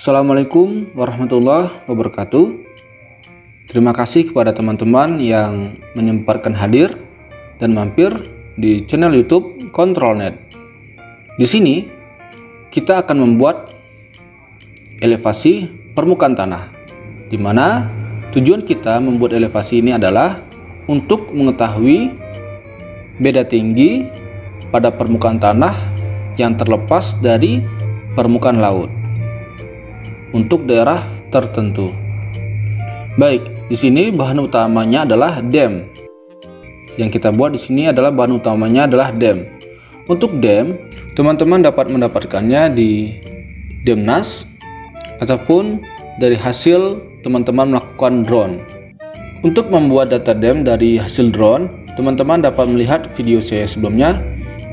Assalamualaikum warahmatullahi wabarakatuh. Terima kasih kepada teman-teman yang menyempatkan hadir dan mampir di channel YouTube Controlnet. Di sini kita akan membuat elevasi permukaan tanah, di mana tujuan kita membuat elevasi ini adalah untuk mengetahui beda tinggi pada permukaan tanah yang terlepas dari permukaan laut untuk daerah tertentu. Baik, di sini bahan utamanya adalah dam. Yang kita buat di sini adalah bahan utamanya adalah dam. Untuk dam, teman-teman dapat mendapatkannya di Demnas ataupun dari hasil teman-teman melakukan drone. Untuk membuat data dam dari hasil drone, teman-teman dapat melihat video saya sebelumnya,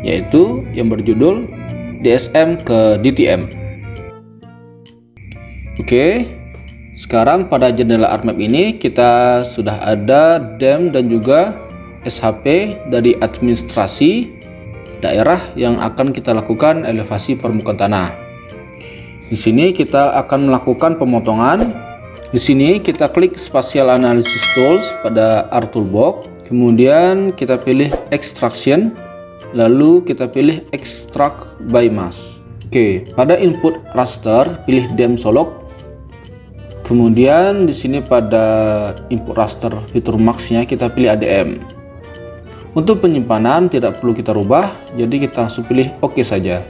yaitu yang berjudul DSM ke DTM. Oke, sekarang pada jendela ArcMap ini kita sudah ada dam dan juga SHP dari administrasi daerah yang akan kita lakukan elevasi permukaan tanah. Di sini kita akan melakukan pemotongan. Di sini kita klik Spatial Analysis Tools pada ArcToolbox, kemudian kita pilih Extraction, lalu kita pilih Extract by Mass. Oke, pada input raster pilih dam Solok. Kemudian di sini pada input raster fitur max-nya kita pilih ADM. Untuk penyimpanan tidak perlu kita rubah, jadi kita langsung pilih OK saja.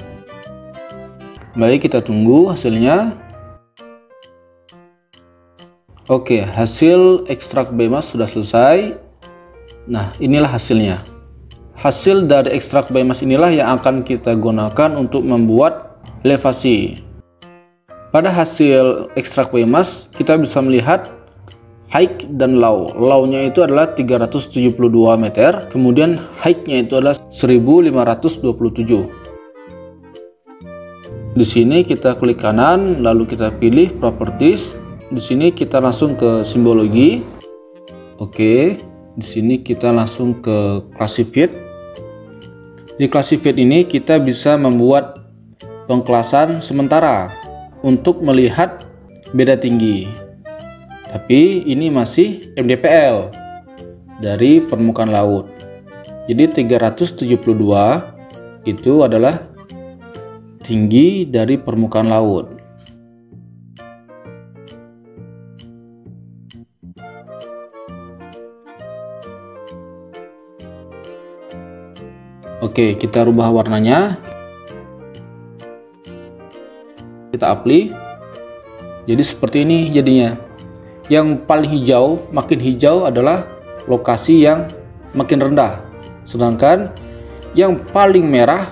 Baik, kita tunggu hasilnya. Oke, hasil extract by mass sudah selesai. Nah, inilah hasilnya. Hasil dari extract by mass inilah yang akan kita gunakan untuk membuat elevasi. Pada hasil extract by mass kita bisa melihat height dan low. Low-nya itu adalah 372 meter, kemudian height-nya itu adalah 1527. Di sini kita klik kanan, lalu kita pilih properties. Di sini kita langsung ke simbologi. Oke, di sini kita langsung ke classified. Di classified ini kita bisa membuat pengkelasan sementara untuk melihat beda tinggi, tapi ini masih MDPL dari permukaan laut. Jadi 372 itu adalah tinggi dari permukaan laut. Oke, kita rubah warnanya. Kita apply, jadi seperti ini jadinya. Yang paling hijau, makin hijau adalah lokasi yang makin rendah, sedangkan yang paling merah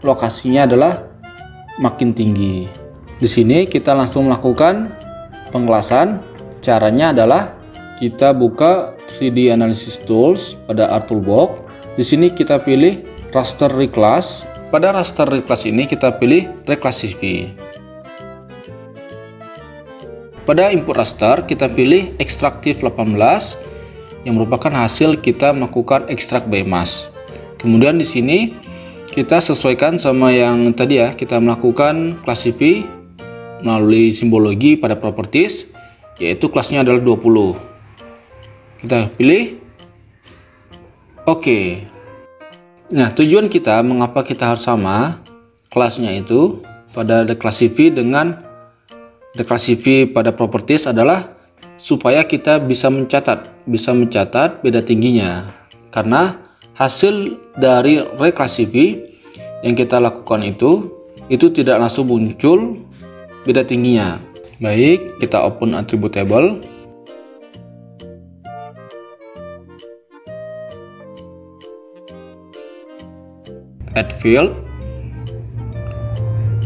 lokasinya adalah makin tinggi. Di sini kita langsung melakukan pengelasan. Caranya adalah kita buka 3D Analysis Tools pada ArcToolbox. Di sini kita pilih Raster Reclass. Pada Raster Reclass ini kita pilih Reclassify. Pada input raster kita pilih Extractive 18 yang merupakan hasil kita melakukan extract by mass. Kemudian di sini kita sesuaikan sama yang tadi ya, kita melakukan classify melalui simbologi pada properties, yaitu kelasnya adalah 20. Kita pilih OK. Nah, tujuan kita mengapa kita harus sama kelasnya itu pada declassify dengan declassify pada properties adalah supaya kita bisa mencatat beda tingginya, karena hasil dari reclassify yang kita lakukan itu tidak langsung muncul beda tingginya. Baik, kita open attribute table. Add field.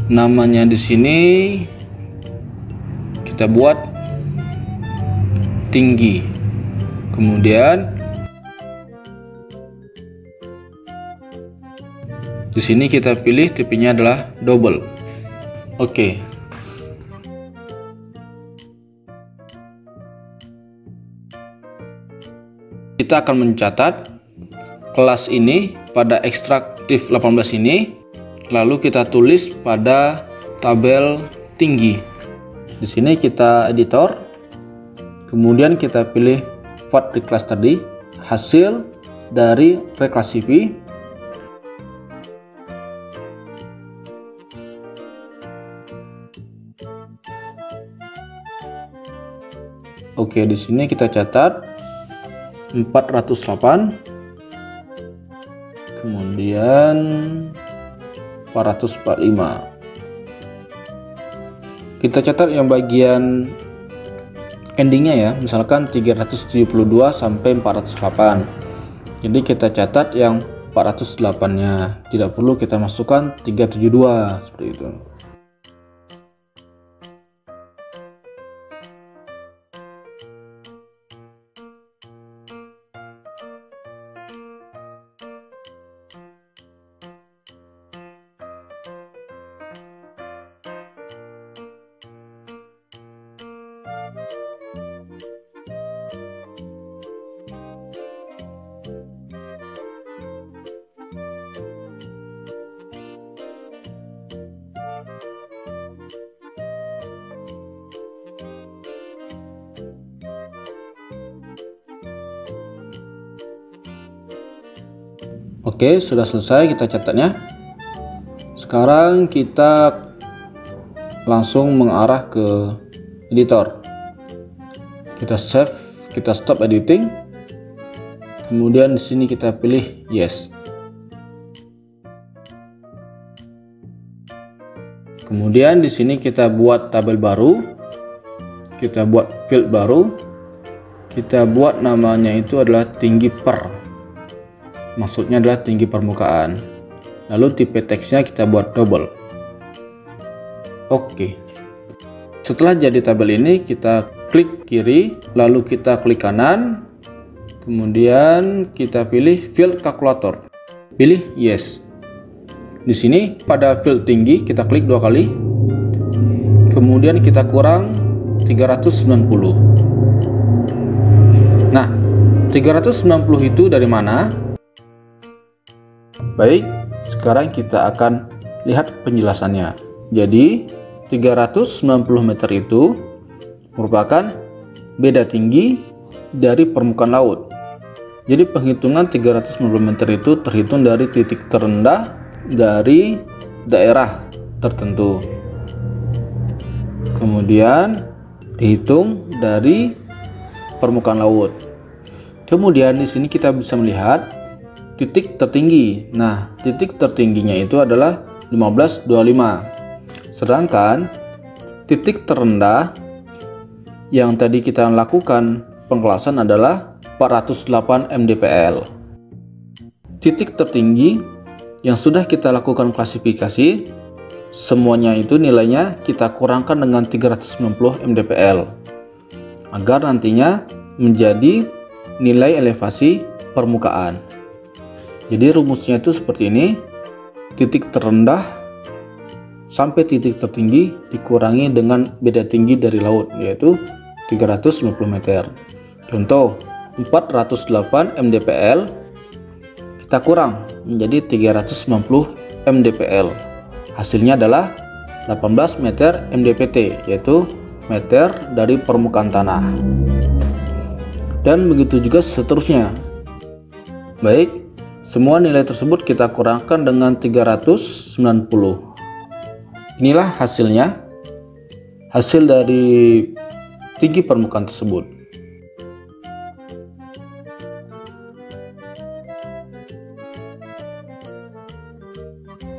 Namanya di sini kita buat tinggi, kemudian di sini kita pilih tipenya adalah double. Oke. Kita akan mencatat kelas ini pada Extractive 18 ini, lalu kita tulis pada tabel tinggi. Di sini kita editor, kemudian kita pilih vote reclass tadi, hasil dari reclassify. Oke, di sini kita catat 408, kemudian 445. Kita catat yang bagian endingnya ya, misalkan 372 sampai 408. Jadi kita catat yang 408-nya, tidak perlu kita masukkan 372 seperti itu. Oke, sudah selesai kita catatnya. Sekarang kita langsung mengarah ke editor. Kita save, kita stop editing. Kemudian di sini kita pilih yes. Kemudian di sini kita buat tabel baru. Kita buat field baru. Kita buat namanya itu adalah tinggi per. Maksudnya adalah tinggi permukaan. Lalu tipe teksnya kita buat double. Oke. Setelah jadi tabel ini, kita klik kiri, lalu kita klik kanan, kemudian kita pilih field calculator. Pilih yes. Di sini pada field tinggi kita klik 2 kali. Kemudian kita kurang 390. Nah, 390 itu dari mana? Baik, sekarang kita akan lihat penjelasannya. Jadi 390 meter itu merupakan beda tinggi dari permukaan laut. Jadi penghitungan 390 meter itu terhitung dari titik terendah dari daerah tertentu. Kemudian dihitung dari permukaan laut. Kemudian di sini kita bisa melihat titik tertinggi. Nah, titik tertingginya itu adalah 1525. Sedangkan titik terendah yang tadi kita lakukan pengkelasan adalah 408 mdpl. Titik tertinggi yang sudah kita lakukan klasifikasi, semuanya itu nilainya kita kurangkan dengan 390 mdpl agar nantinya menjadi nilai elevasi permukaan. Jadi rumusnya itu seperti ini, titik terendah sampai titik tertinggi dikurangi dengan beda tinggi dari laut, yaitu 390 meter. Contoh, 408 mdpl kita kurang menjadi 390 mdpl. Hasilnya adalah 18 meter mdpt, yaitu meter dari permukaan tanah. Dan begitu juga seterusnya. Baik, semua nilai tersebut kita kurangkan dengan 390. Inilah hasilnya, hasil dari tinggi permukaan tersebut.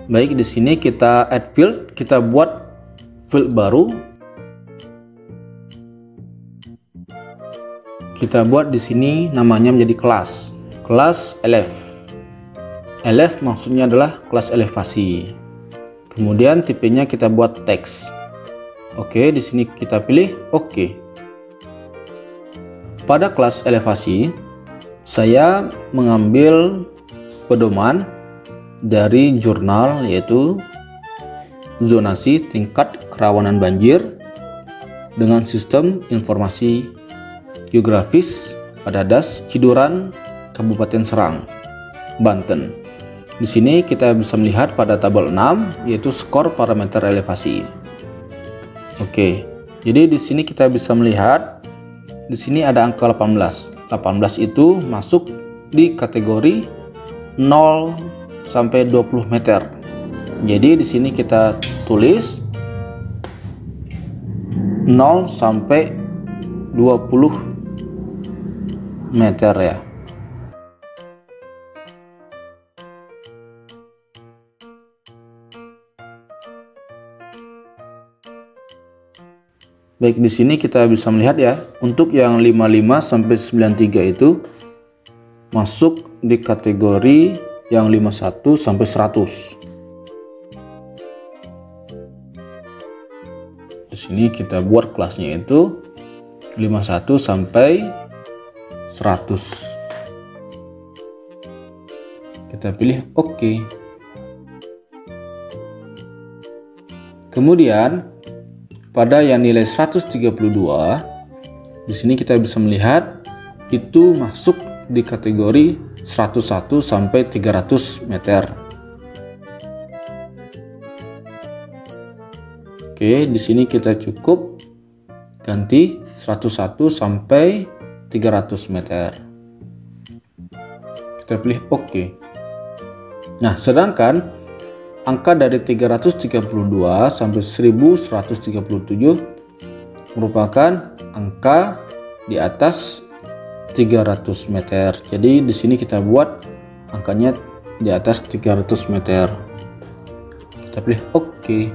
Baik, di sini kita add field, kita buat field baru. Kita buat di sini namanya menjadi kelas elef. Elef maksudnya adalah kelas elevasi. Kemudian tipenya kita buat teks. Oke, di sini kita pilih oke. Pada kelas elevasi, saya mengambil pedoman dari jurnal, yaitu zonasi tingkat kerawanan banjir dengan sistem informasi geografis pada Das Ciduran, Kabupaten Serang, Banten. Di sini kita bisa melihat pada tabel 6, yaitu skor parameter elevasi. Oke, Jadi di sini kita bisa melihat di sini ada angka 18. 18 itu masuk di kategori 0 sampai 20 meter. Jadi di sini kita tulis 0 sampai 20 meter ya. Baik, di sini kita bisa melihat ya, untuk yang 55 sampai 93 itu masuk di kategori yang 51 sampai 100. Di sini kita buat kelasnya itu 51 sampai 100. Kita pilih OK. Kemudian pada yang nilai 132, di sini kita bisa melihat itu masuk di kategori 101 sampai 300 meter. Oke, di sini kita cukup ganti 101 sampai 300 meter. Kita pilih OK. Nah, sedangkan angka dari 332 sampai 1137 merupakan angka di atas 300 meter. Jadi di sini kita buat angkanya di atas 300 meter. Kita pilih OK.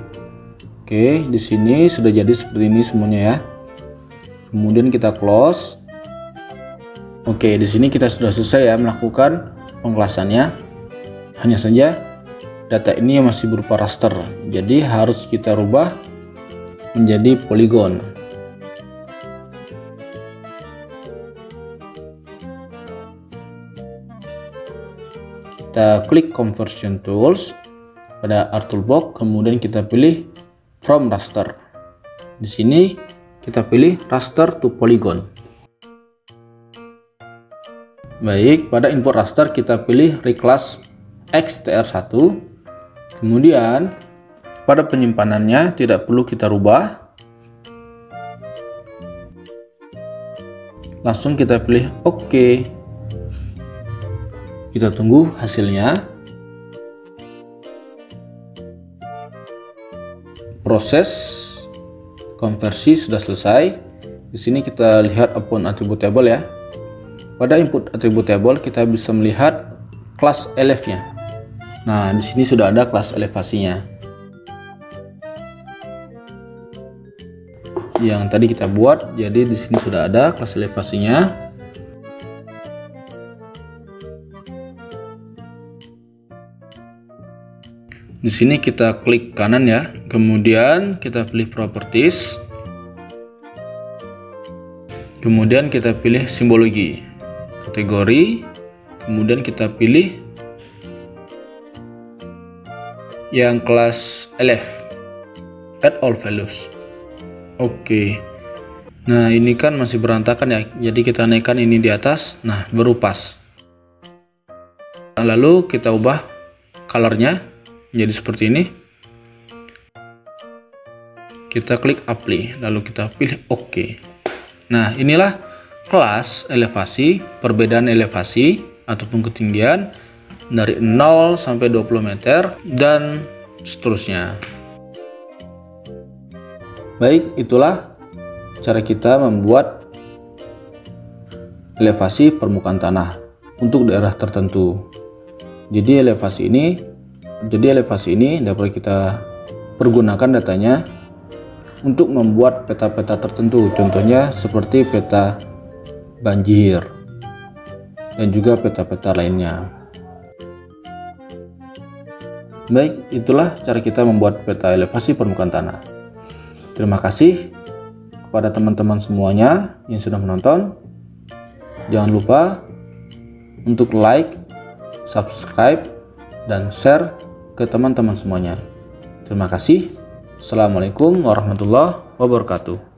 Oke, di sini sudah jadi seperti ini semuanya ya. Kemudian kita close. Oke, di sini kita sudah selesai ya melakukan pengelasannya. Hanya saja data ini masih berupa raster, jadi harus kita rubah menjadi poligon. Kita klik conversion tools pada art toolbox, kemudian kita pilih from raster. Di sini kita pilih raster to polygon. Baik, pada input raster kita pilih reclass XTR1. Kemudian pada penyimpanannya tidak perlu kita rubah, langsung kita pilih OK. Kita tunggu hasilnya. Proses konversi sudah selesai. Di sini kita lihat upon attribute table ya. Pada input attribute table kita bisa melihat kelas elevnya. Nah, di sini sudah ada kelas elevasinya yang tadi kita buat. Jadi di sini sudah ada kelas elevasinya. Di sini kita klik kanan ya, kemudian kita pilih properties, kemudian kita pilih simbologi, kategori, kemudian kita pilih yang kelas elef, add all values. Oke. Nah, ini kan masih berantakan ya, jadi kita naikkan ini di atas. Nah, baru pas. Lalu kita ubah colornya jadi seperti ini. Kita klik apply, lalu kita pilih OK. Nah, inilah kelas elevasi, perbedaan elevasi ataupun ketinggian dari 0 sampai 20 meter dan seterusnya. Baik, itulah cara kita membuat elevasi permukaan tanah untuk daerah tertentu. Jadi elevasi ini dapat kita pergunakan datanya untuk membuat peta-peta tertentu, contohnya seperti peta banjir dan juga peta-peta lainnya. Baik, itulah cara kita membuat peta elevasi permukaan tanah. Terima kasih kepada teman-teman semuanya yang sudah menonton. Jangan lupa untuk like, subscribe, dan share ke teman-teman semuanya. Terima kasih. Assalamualaikum warahmatullahi wabarakatuh.